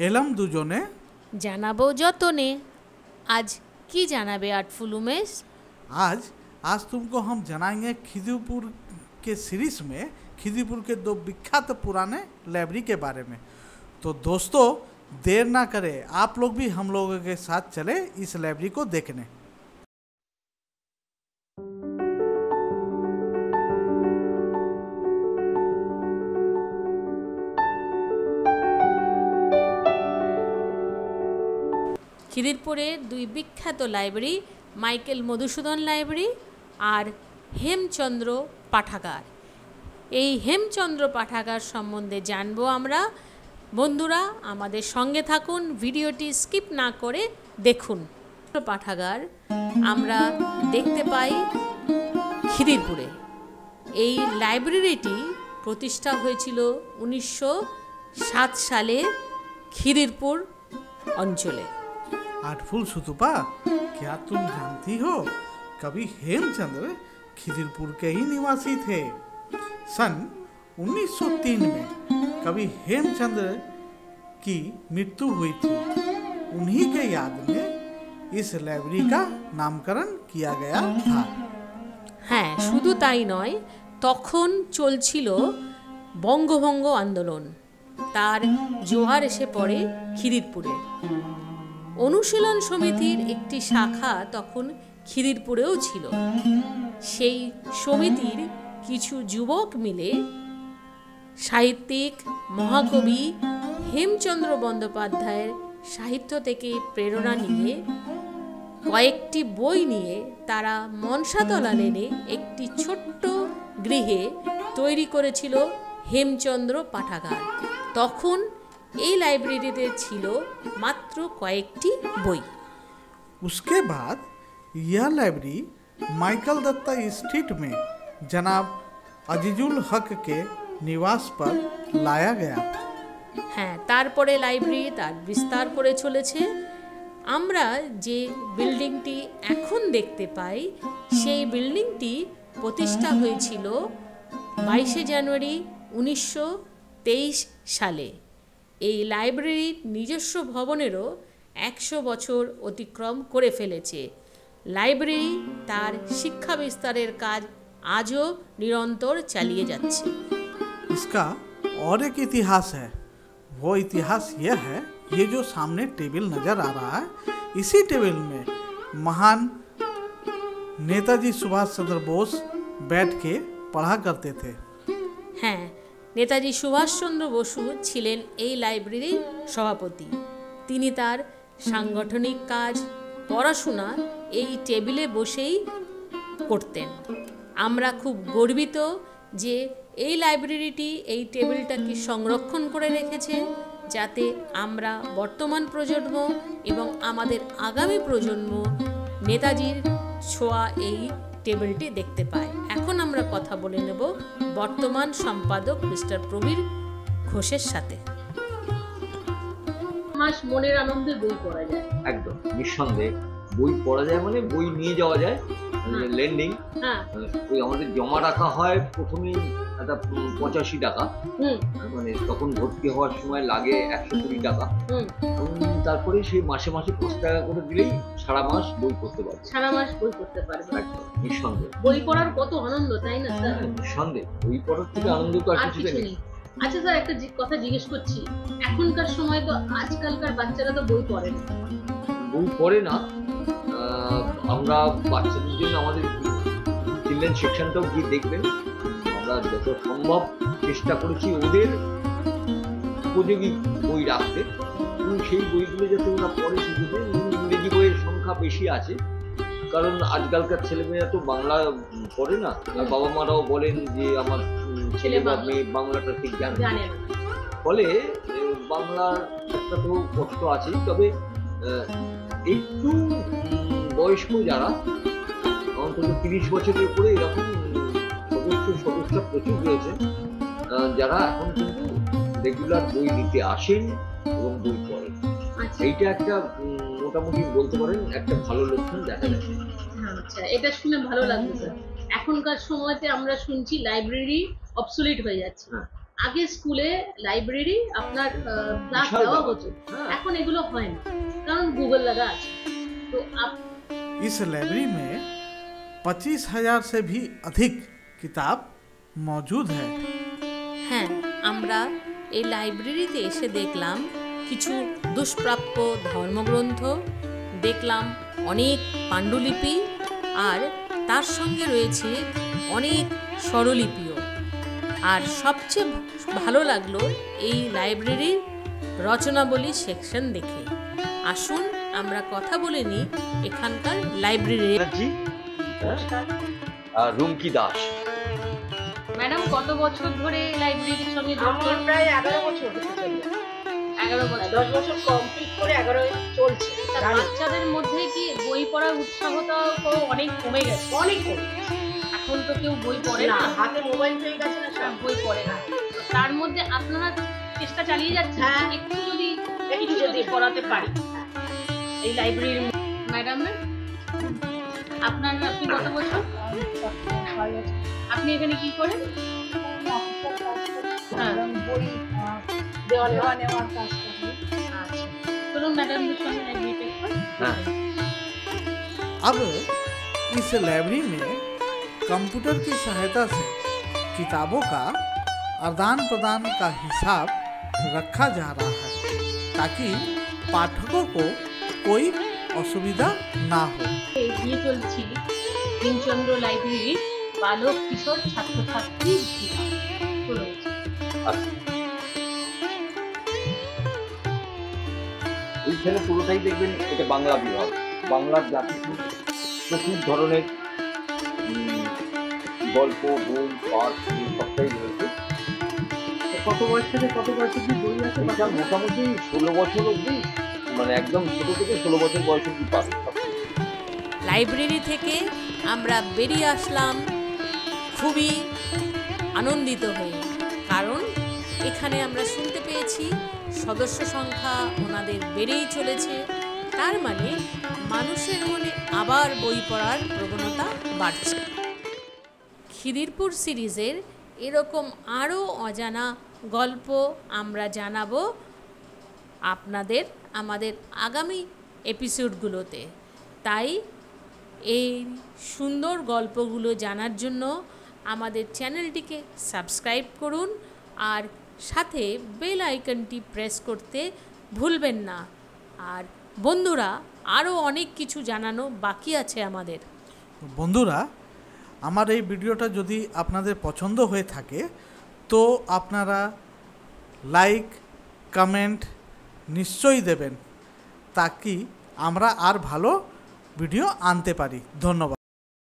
এলাম দুজনে জানাবো যতনে। आज की জানাবে আর্টফুল উমেশ? आज तुमको हम जनाएंगे खिदीपुर के सीरीज में खिदीपुर के दो विख्यात पुराने लाइब्रेरी के बारे में। तो दोस्तों देर ना करें, आप लोग भी हम लोगों के साथ चले इस लाइब्रेरी को देखने। খিদিরপুরের দুই বিখ্যাত লাইব্রেরি, মাইকেল মধুসূদন লাইব্রেরি আর হেমচন্দ্র পাঠাগার। এই হেমচন্দ্র পাঠাগার সম্বন্ধে জানবো আমরা। বন্ধুরা আমাদের সঙ্গে থাকুন, ভিডিওটি স্কিপ না করে দেখুন। পাঠাগার আমরা দেখতে পাই খিদিরপুরে। এই লাইব্রেরিটি প্রতিষ্ঠা হয়েছিল 1907 সালে খিদিরপুর অঞ্চলে। आर्टफुल सुतुपा, क्या तुम जानती हो कभी हेमचंद्र खिदिरपुर के ही निवासी थे। सन 1903 में कभी हेमचंद्र की मृत्यु हुई थी। उन्हीं के याद में इस लाइब्रेरी का नामकरण किया गया था। হ্যাঁ, শুধু তাই নয়, তখন চলছিল বঙ্গভঙ্গ আন্দোলন। তার জোয়ার এসে পড়ে খিদিরপুরে। অনুশীলন সমিতির একটি শাখা তখন খিদিরপুরেও ছিল। সেই সমিতির কিছু যুবক মিলে সাহিত্যিক মহাকবি হেমচন্দ্র বন্দ্যোপাধ্যায়ের সাহিত্য থেকে প্রেরণা নিয়ে কয়েকটি বই নিয়ে তারা মনসাতলা লেনে একটি ছোট্ট গৃহে তৈরি করেছিল হেমচন্দ্র পাঠাগার। তখন এই লাইব্রেরিতে ছিল মাত্র কয়েকটি বই। उसके बाद यह लाइब्रेरी माइकल दत्ता स्ट्रीट में जनाब अजीजुल हक के निवास पर लाया गया। হ্যাঁ, তারপরে লাইব্রেরি তার বিস্তার করে চলেছে। আমরা যে বিল্ডিংটি এখন দেখতে পাই সেই বিল্ডিংটি প্রতিষ্ঠা হয়েছিল 22শে জানুয়ারি 1923 সালে। এই লাইব্রেরির নিজস্ব ভবনেরও 100 বছর অতিক্রম করে ফেলেছে। লাইব্রেরি তার শিক্ষা বিস্তারের কাজ আজও নিরন্তর চালিয়ে যাচ্ছে। इसका और एक इतिहास है। वो इतिहास यह है, ये जो सामने टेबल नज़र आ रहा है, इसी टेबल में महान नेताजी सुभाष चंद्र बोस बैठ के पढ़ा करते थे। হ্যাঁ, নেতাজি সুভাষচন্দ্র বসু ছিলেন এই লাইব্রেরির সভাপতি। তিনি তার সাংগঠনিক কাজ, পড়াশোনা এই টেবিলে বসেই করতেন। আমরা খুব গর্বিত যে এই লাইব্রেরিটি এই টেবিলটাকে সংরক্ষণ করে রেখেছে, যাতে আমরা বর্তমান প্রজন্ম এবং আমাদের আগামী প্রজন্ম নেতাজির ছোঁয়া এই টেবিলটি দেখতে পায়। এখন আমরা কথা বলে নেব বর্তমান সম্পাদক মিস্টার প্রবীর ঘোষের সাথে। মাস মনের আনন্দে বই পড়া যায়। একদম নিঃসন্দেহে বই পড়া যায়, মানে বই নিয়ে যাওয়া যায়, লেন্ডিং। ওই আমাদের জমা রাখা হয় প্রথমেই একটা 85 টাকা, মানে তখন ভর্তি হওয়ার সময় লাগে 120 টাকা। তারপরে সেই মাসে মাসে 5 টাকা করে দিলেই সারা মাস বই পড়তে পারবে। সারা মাস বই পড়তে পারবে। একদম নিঃসন্দেহে বই পড়ার কত আনন্দ, তাই না স্যার? নিঃসন্দেহে বই পড়ার থেকে আনন্দ তো আর কিছু নেই। আচ্ছা স্যার, একটা কথা জিজ্ঞেস করছি, এখনকার সময় তো আজকালকার বাচ্চারা তো বই পড়ে না। বই পড়ে না। আমরা বাচ্চাদের জন্য আমাদের চিলড্রেন সেকশনটাও গিয়ে দেখবেন, আমরা যত সম্ভব চেষ্টা করেছি ওদের উপযোগী বই রাখতে, এবং সেই বইগুলো যাতে ওরা পড়ে শিখবে। ইংরেজি বইয়ের সংখ্যা বেশি আছে, কারণ আজকালকার ছেলেমেয়েরা তো বাংলা পড়ে না, আর বাবা মারাও বলেন যে আমার ছেলে বা মেয়ে বাংলাটা ঠিক জানে না। ফলে বাংলার একটা তো কষ্ট আছে। তবে একটু বয়স্ক যারা অন্তত 30 বছরের উপরে এরকম সদস্য প্রচুর রয়েছে, যারা এখন কিন্তু রেগুলার বই নিতে আসেন এবং বই পড়েন। এইটা একটা মোটামুটি বলতে পারেন একটা ভালো লক্ষণ দেখা যাচ্ছে। আচ্ছা, এটা শুনে ভালো লাগলো স্যার। এখনকার সময়তে আমরা শুনছি লাইব্রেরি অবসলিট হয়ে যাচ্ছে। আগে স্কুলে লাইব্রেরি আপনার ক্লাস বিশাল দেওয়া ব্যাপার। হতো, হ্যাঁ। এখন এগুলো হয় না, কারণ গুগল লাগা আছে। তো इस लाइब्रेरी में 25,000 से भी अधिक किताब मौजूद है। হ্যাঁ, আমরা এই লাইব্রেরিতে এসে দেখলাম কিছু দুষ্প্রাপ্য ধর্মগ্রন্থ, দেখলাম অনেক পাণ্ডুলিপি, আর তার সঙ্গে রয়েছে অনেক স্বরলিপিও। আর সবচেয়ে ভালো লাগলো এই লাইব্রেরির রচনাবলী সেকশন দেখে। আসুন আমরা কথা বলে নিই এখানকার লাইব্রেরির। ব্যানার্জি, হ্যাঁ? আর রুমকি দাস। ম্যাডাম কত বছর ধরে লাইব্রেরির সঙ্গে আমার প্রায় 11 বছর হতে চললো। 11 বছর। 10 বছর কমপ্লিট করে 11 চলছে। তা বাচ্চাদের মধ্যে কি বই পড়ার উৎসাহটা তো অনেক কমে গেছে, অনেক কম। এখন তো কেউ বই পড়ে না, না, হাতে মোবাইল পেয়ে গেছে না সব। বই পড়ে না। তার মধ্যে আপনারা চেষ্টা চালিয়ে যাচ্ছেন হ্যাঁ। একটু যদি একটু যদি পড়াতে পারি এই লাইব্রেরির। ম্যাডাম আপনি কত বছর? আপনি এখানে কি করেন? হ্যাঁ। বই দেওয়া নেওয়ার কাজটা হয়। আচ্ছা, চলুন ম্যাডামদের সঙ্গে লাইব্রেরিতে একবার। হ্যাঁ। अब इस लाइब्रेरी में कंप्यूटर की सहायता से किताबों का आदान प्रदान का हिसाब रखा जा रहा है ताकि पाठकों को कोई असुविधा ना हो। এগিয়ে চলছি দীনচন্দ্র লাইব্রেরির বালক কিশোর ছাত্রছাত্রী বিভাগ। চলুন। এইখানে পুরোটাই দেখবেন এটা বাংলা বিভাগ, বাংলার জাতি প্রচুর ধরনের গল্প, বই, পাঠ সবটাই রয়েছে। কত বয়স থেকে কত বয়স অবধি বই আছে? এটা মোটামুটি 16 বছর অবধি, মানে একদম ছোট থেকে 16 বছর বয়স অবধি পাবে। লাইব্রেরি থেকে আমরা বেরিয়ে আসলাম খুবই আনন্দিত হয়ে, কারণ এখানে আমরা শুনতে পেয়েছি সদস্য সংখ্যা ওনাদের বেড়েই চলেছে। তার মানে মানুষের মনে আবার বই পড়ার প্রবণতা বাড়ছে। খিদিরপুর সিরিজের এরকম আরও অজানা গল্প আমরা জানাবো আপনাদের আমাদের আগামী এপিসোডগুলোতে। তাই এই সুন্দর গল্পগুলো জানার জন্য আমাদের চ্যানেলটিকে সাবস্ক্রাইব করুন আর সাথে বেল আইকনটি প্রেস করতে ভুলবেন না। আর বন্ধুরা, আরও অনেক কিছু জানানো বাকি আছে আমাদের। বন্ধুরা, আমার এই ভিডিওটা যদি আপনাদের পছন্দ হয়ে থাকে তো আপনারা লাইক কমেন্ট নিশ্চয়ই দেবেন, তাকি আমরা আর ভালো ভিডিও আনতে পারি। ধন্যবাদ।